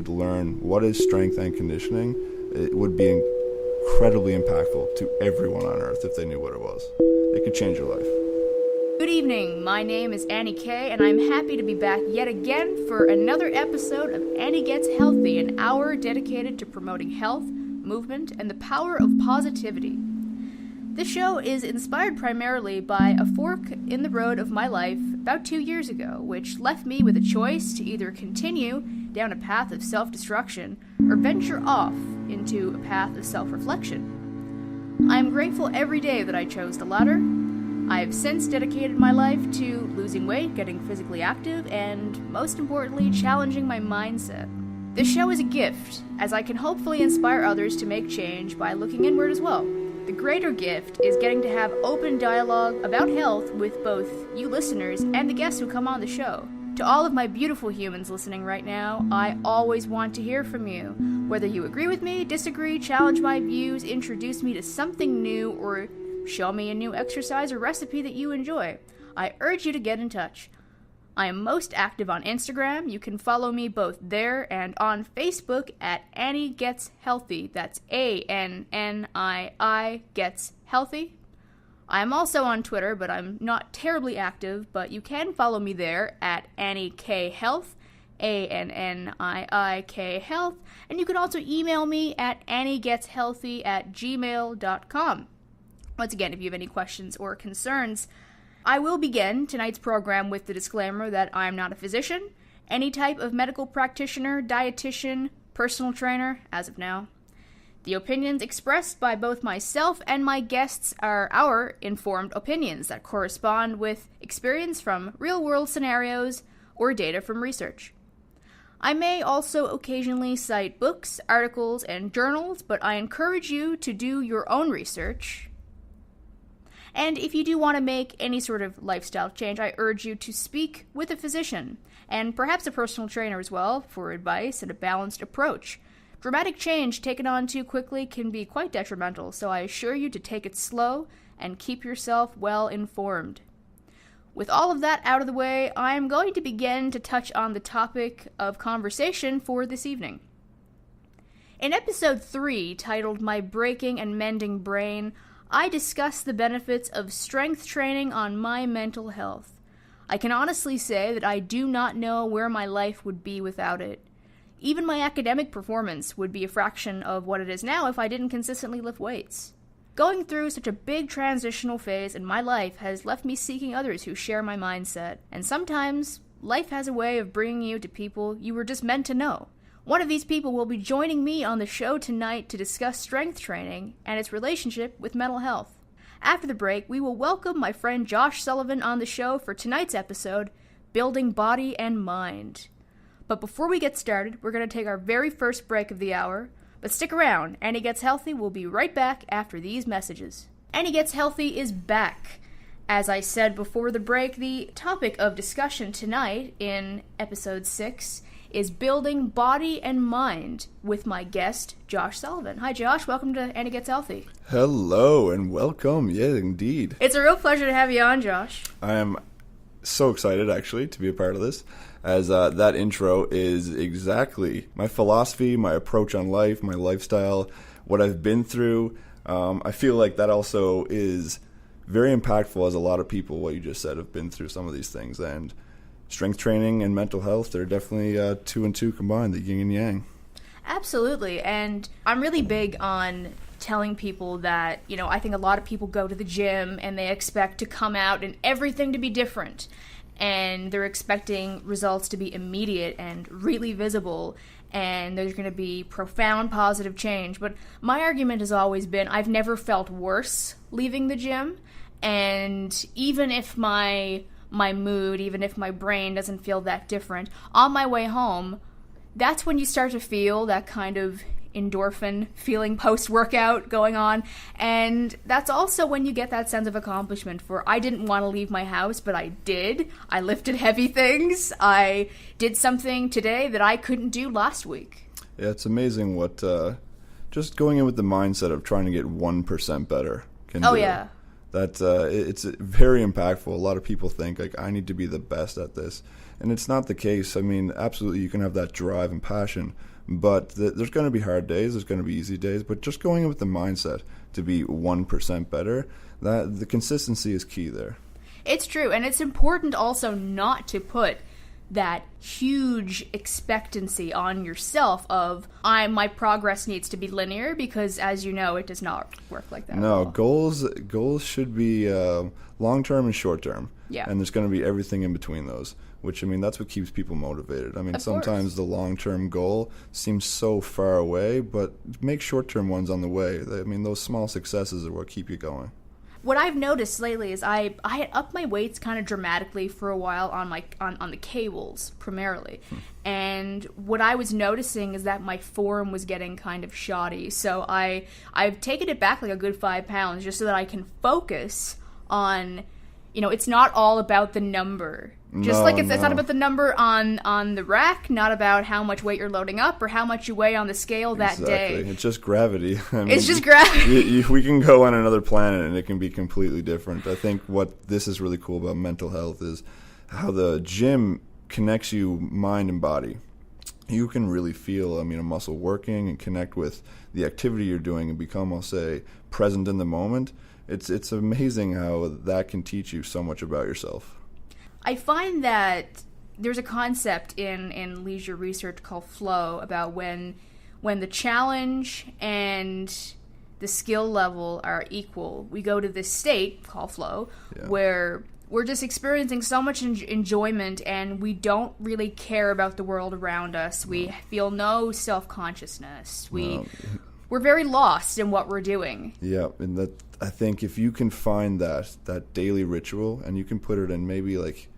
to learn what is strength and conditioning, it would be incredibly impactful to everyone on earth if they knew what it was. It could change your life. Good evening, my name is Annii K, and I'm happy to be back yet again for another episode of Annii Gets Healthy, an hour dedicated to promoting health, movement, and the power of positivity. This show is inspired primarily by a fork in the road of my life about 2 years ago, which left me with a choice to either continue down a path of self-destruction or venture off into a path of self-reflection. I am grateful every day that I chose the latter. I have since dedicated my life to losing weight, getting physically active, and most importantly, challenging my mindset. This show is a gift, as I can hopefully inspire others to make change by looking inward as well. The greater gift is getting to have open dialogue about health with both you listeners and the guests who come on the show. To all of my beautiful humans listening right now, I always want to hear from you. Whether you agree with me, disagree, challenge my views, introduce me to something new, or show me a new exercise or recipe that you enjoy, I urge you to get in touch. I am most active on Instagram. You can follow me both there and on Facebook at Annii Gets Healthy. That's ANNII Gets Healthy. I am also on Twitter, but I'm not terribly active, but you can follow me there at Annii K Health, ANNII Health, and you can also email me at anniegetshealthy@gmail.com. Once again, if you have any questions or concerns, I will begin tonight's program with the disclaimer that I'm not a physician, any type of medical practitioner, dietitian, personal trainer, as of now. The opinions expressed by both myself and my guests are our informed opinions that correspond with experience from real-world scenarios or data from research. I may also occasionally cite books, articles, and journals, but I encourage you to do your own research. And if you do want to make any sort of lifestyle change, I urge you to speak with a physician, and perhaps a personal trainer as well, for advice and a balanced approach. Dramatic change taken on too quickly can be quite detrimental, so I assure you to take it slow and keep yourself well informed. With all of that out of the way, I am going to begin to touch on the topic of conversation for this evening. In episode 3, titled My Breaking and Mending Brain, I discuss the benefits of strength training on my mental health. I can honestly say that I do not know where my life would be without it. Even my academic performance would be a fraction of what it is now if I didn't consistently lift weights. Going through such a big transitional phase in my life has left me seeking others who share my mindset, and sometimes life has a way of bringing you to people you were just meant to know. One of these people will be joining me on the show tonight to discuss strength training and its relationship with mental health. After the break, we will welcome my friend Josh Sullivan on the show for tonight's episode, Building Body and Mind. But before we get started, we're going to take our very first break of the hour. But stick around, Annii Gets Healthy will be right back after these messages. Annii Gets Healthy is back. As I said before the break, the topic of discussion tonight in episode 6 is building body and mind with my guest, Josh Sullivan. Hi, Josh. Welcome to Annii Gets Healthy. Hello and welcome. Yeah, indeed. It's a real pleasure to have you on, Josh. I am so excited, actually, to be a part of this, as that intro is exactly my philosophy, my approach on life, my lifestyle, what I've been through. I feel like that also is very impactful, as a lot of people, what you just said, have been through some of these things. And strength training and mental health, they're definitely 2 and 2 combined, the yin and yang. Absolutely, and I'm really big on telling people that, I think a lot of people go to the gym and they expect to come out and everything to be different, and they're expecting results to be immediate and really visible, and there's going to be profound positive change. But my argument has always been I've never felt worse leaving the gym, and even if my mood, even if my brain doesn't feel that different, on my way home, that's when you start to feel that kind of endorphin feeling post-workout going on, and that's also when you get that sense of accomplishment for, I didn't want to leave my house, but I did. I lifted heavy things. I did something today that I couldn't do last week. Yeah, it's amazing what just going in with the mindset of trying to get 1% better can do. Yeah. it's very impactful. A lot of people think like I need to be the best at this, and it's not the case. I mean, absolutely, you can have that drive and passion, but there's going to be hard days, there's going to be easy days, but just going in with the mindset to be 1% better, that the consistency is key there. It's true, and it's important also not to put that huge expectancy on yourself of my progress needs to be linear, because as you know, it does not work like that. No, goals should be long-term and short-term. Yeah. And there's going to be everything in between those, which, I mean, that's what keeps people motivated. I mean, sometimes the long-term goal seems so far away, but make short-term ones on the way. I mean, those small successes are what keep you going. What I've noticed lately is I had upped my weights kind of dramatically for a while on the cables primarily, and what I was noticing is that my form was getting kind of shoddy. So I've taken it back like a good 5 pounds just so that I can focus on, it's not all about the number. It's not about the number on the rack, not about how much weight you're loading up or how much you weigh on the scale that day. It's just gravity. It's just gravity. We can go on another planet and it can be completely different. I think what this is really cool about mental health is how the gym connects you mind and body. You can really feel, a muscle working and connect with the activity you're doing and become, I'll say, present in the moment. It's amazing how that can teach you so much about yourself. I find that there's a concept in leisure research called flow about when the challenge and the skill level are equal, we go to this state called flow, where we're just experiencing so much enjoyment and we don't really care about the world around us. We feel no self-consciousness. We're very lost in what we're doing. Yeah, and that, I think if you can find that daily ritual, and you can put it in maybe like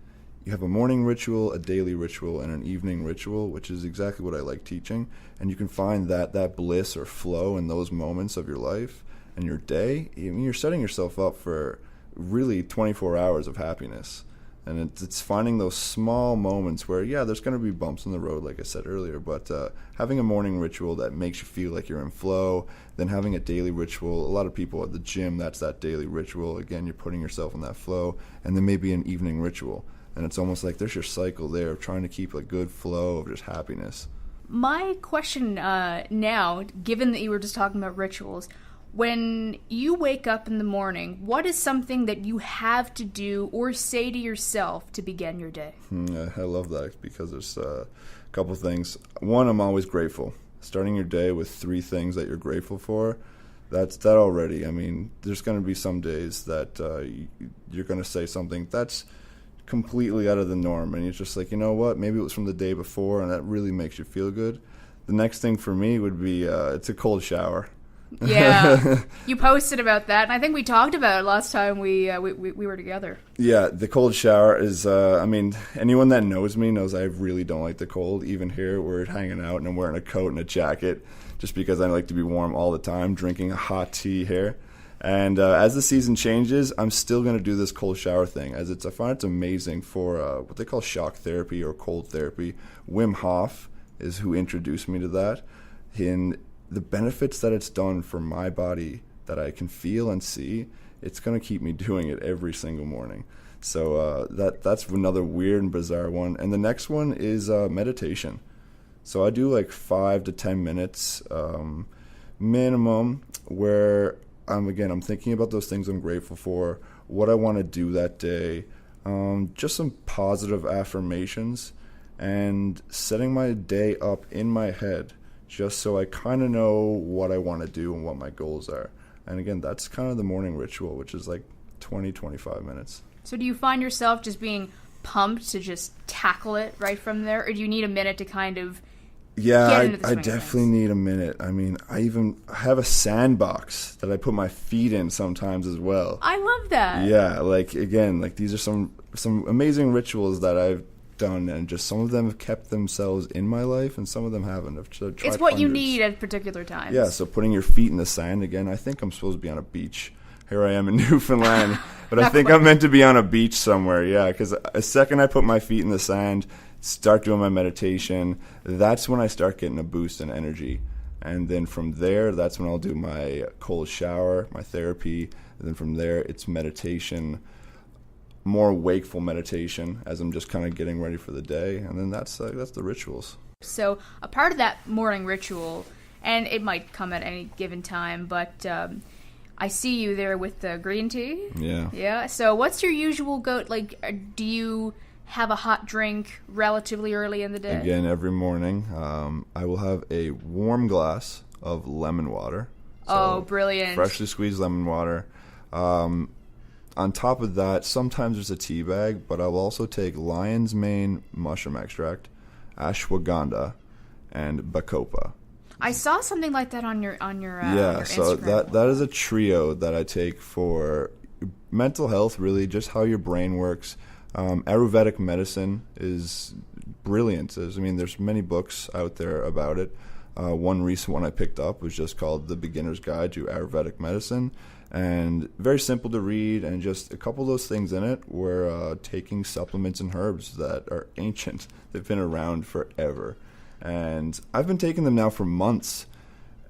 you have a morning ritual, a daily ritual, and an evening ritual, which is exactly what I like teaching, and you can find that bliss or flow in those moments of your life and your day, you're setting yourself up for really 24 hours of happiness. And it's finding those small moments where, there's going to be bumps in the road, like I said earlier, but having a morning ritual that makes you feel like you're in flow, then having a daily ritual. A lot of people at the gym, that's that daily ritual. Again, you're putting yourself in that flow, and then maybe an evening ritual. And it's almost like there's your cycle there of trying to keep a good flow of just happiness. My question now, given that you were just talking about rituals, when you wake up in the morning, what is something that you have to do or say to yourself to begin your day? I love that because there's a couple things. One, I'm always grateful. Starting your day with 3 things that you're grateful for, that's that already. I mean, there's going to be some days that you're going to say something that's completely out of the norm, and you're just like, you know what, maybe it was from the day before, and that really makes you feel good. The next thing for me would be it's a cold shower. Yeah, you posted about that, and I think we talked about it last time we were together. Yeah, the cold shower is, anyone that knows me knows I really don't like the cold. Even here, we're hanging out, and I'm wearing a coat and a jacket just because I like to be warm all the time, drinking a hot tea here. And as the season changes, I'm still going to do this cold shower thing, as I find it's amazing for what they call shock therapy or cold therapy. Wim Hof is who introduced me to that. In the benefits that it's done for my body that I can feel and see, it's going to keep me doing it every single morning. So that's another weird and bizarre one. And the next one is meditation. So I do like 5 to 10 minutes minimum where I'm thinking about those things I'm grateful for, what I want to do that day, just some positive affirmations, and setting my day up in my head just so I kind of know what I want to do and what my goals are. And again, that's kind of the morning ritual, which is like 20, 25 minutes. So do you find yourself just being pumped to just tackle it right from there, or do you need a minute to kind of get into the swing I definitely need a minute. I mean, I even have a sandbox that I put my feet in sometimes as well. I love that. Yeah, these are some amazing rituals that I've done, and just some of them have kept themselves in my life and some of them haven't. I've tried it's what hundreds. You need at particular times. Yeah, so putting your feet in the sand again. I think I'm supposed to be on a beach. Here I am in Newfoundland, but I think I'm meant to be on a beach somewhere. Yeah, because a second I put my feet in the sand, start doing my meditation, that's when I start getting a boost in energy. And then from there, that's when I'll do my cold shower, my therapy. And then from there, it's meditation, more wakeful meditation as I'm just kind of getting ready for the day. And then that's the rituals. So a part of that morning ritual, and it might come at any given time, but I see you there with the green tea. Yeah. Yeah. So what's your usual do you have a hot drink relatively early in the day? Again, every morning, I will have a warm glass of lemon water. So brilliant. Freshly squeezed lemon water. On top of that, sometimes there's a tea bag, but I'll also take lion's mane mushroom extract, ashwagandha, and bacopa. I saw something like that on your yeah, your so Instagram. that is a trio that I take for mental health, really, just how your brain works. Ayurvedic medicine is brilliant. There's many books out there about it. One recent one I picked up was just called The Beginner's Guide to Ayurvedic Medicine, and very simple to read, and just a couple of those things in it were taking supplements and herbs that are ancient. They've been around forever. And I've been taking them now for months,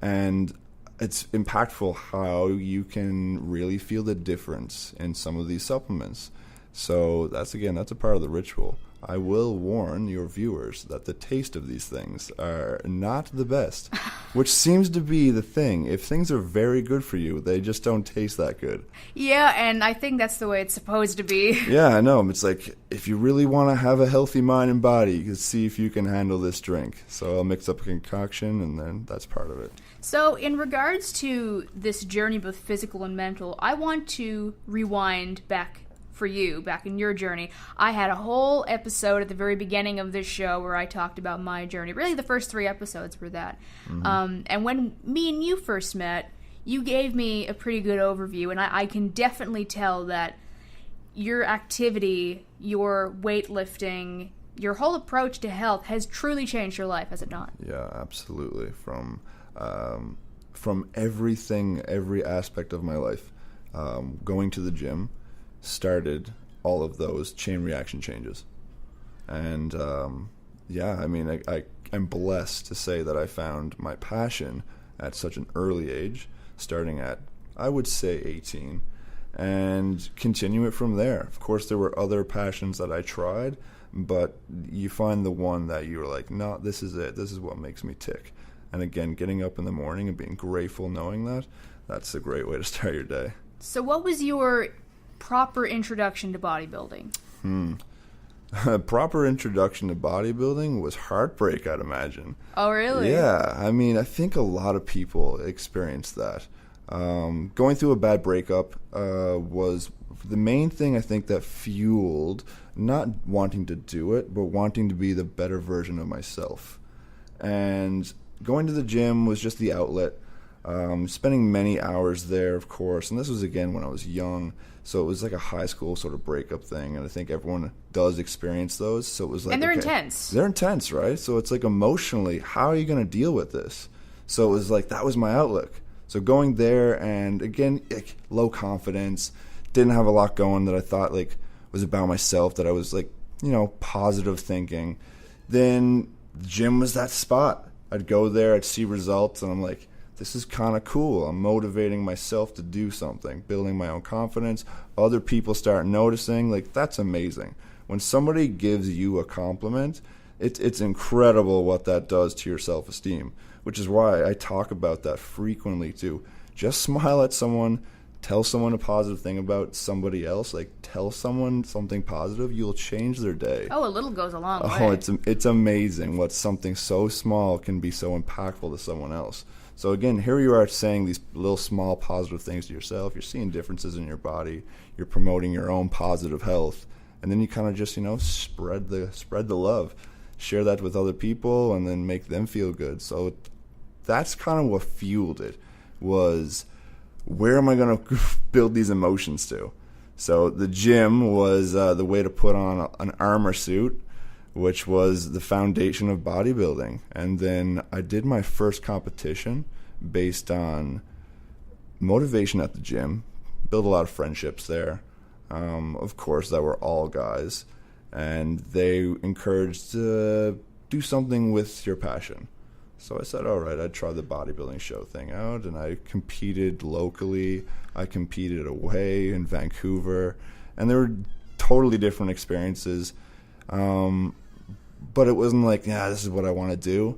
and it's impactful how you can really feel the difference in some of these supplements. So that's a part of the ritual. I will warn your viewers that the taste of these things are not the best, which seems to be the thing. If things are very good for you, they just don't taste that good. Yeah, and I think that's the way it's supposed to be. Yeah, I know. It's like, if you really want to have a healthy mind and body, you can see if you can handle this drink. So I'll mix up a concoction, and then that's part of it. So in regards to this journey, both physical and mental, I want to rewind back for you, back in your journey. I had a whole episode at the very beginning of this show where I talked about my journey. Really, the first 3 episodes were that. Mm-hmm. And when me and you first met, you gave me a pretty good overview, and I can definitely tell that your activity, your weightlifting, your whole approach to health has truly changed your life, has it not? Yeah, absolutely. From everything, every aspect of my life, going to the gym started all of those chain reaction changes. And I'm blessed to say that I found my passion at such an early age, starting at, I would say, 18, and continue it from there. Of course, there were other passions that I tried, but you find the one that you're like, no, this is it. This is what makes me tick. And again, getting up in the morning and being grateful knowing that, that's a great way to start your day. So what was your proper introduction to bodybuilding? A proper introduction to bodybuilding was heartbreak, I'd imagine. Oh, really? Yeah. I think a lot of people experience that. Going through a bad breakup was the main thing I think that fueled not wanting to do it, but wanting to be the better version of myself. And going to the gym was just the outlet. Spending many hours there, of course, and this was again when I was young, so it was like a high school sort of breakup thing, and I think everyone does experience those. So it was like, and they're intense. They're intense, right? So it's like emotionally, how are you going to deal with this? So it was like that was my outlook. So going there, and again, low confidence, didn't have a lot going that I thought was about myself, that I was positive thinking. Then the gym was that spot. I'd go there, I'd see results, and I'm like, this is kind of cool. I'm motivating myself to do something, building my own confidence. Other people start noticing. That's amazing. When somebody gives you a compliment, it's incredible what that does to your self-esteem, which is why I talk about that frequently too. Just smile at someone, tell someone a positive thing about somebody else. Tell someone something positive, you'll change their day. Oh, a little goes a long way. Oh, it's amazing what something so small can be so impactful to someone else. So again, here you are saying these little small positive things to yourself. You're seeing differences in your body. You're promoting your own positive health, and then you kind of just spread the love, share that with other people, and then make them feel good. So that's kind of what fueled it. Was where am I going to build these emotions to? So the gym was the way to put on an armor suit, which was the foundation of bodybuilding. And then I did my first competition based on motivation at the gym, built a lot of friendships there, of course, that were all guys, and they encouraged to do something with your passion. So I said, all right, I'd try the bodybuilding show thing out, and I competed locally. I competed away in Vancouver, and they were totally different experiences. But it wasn't like, yeah, this is what I want to do.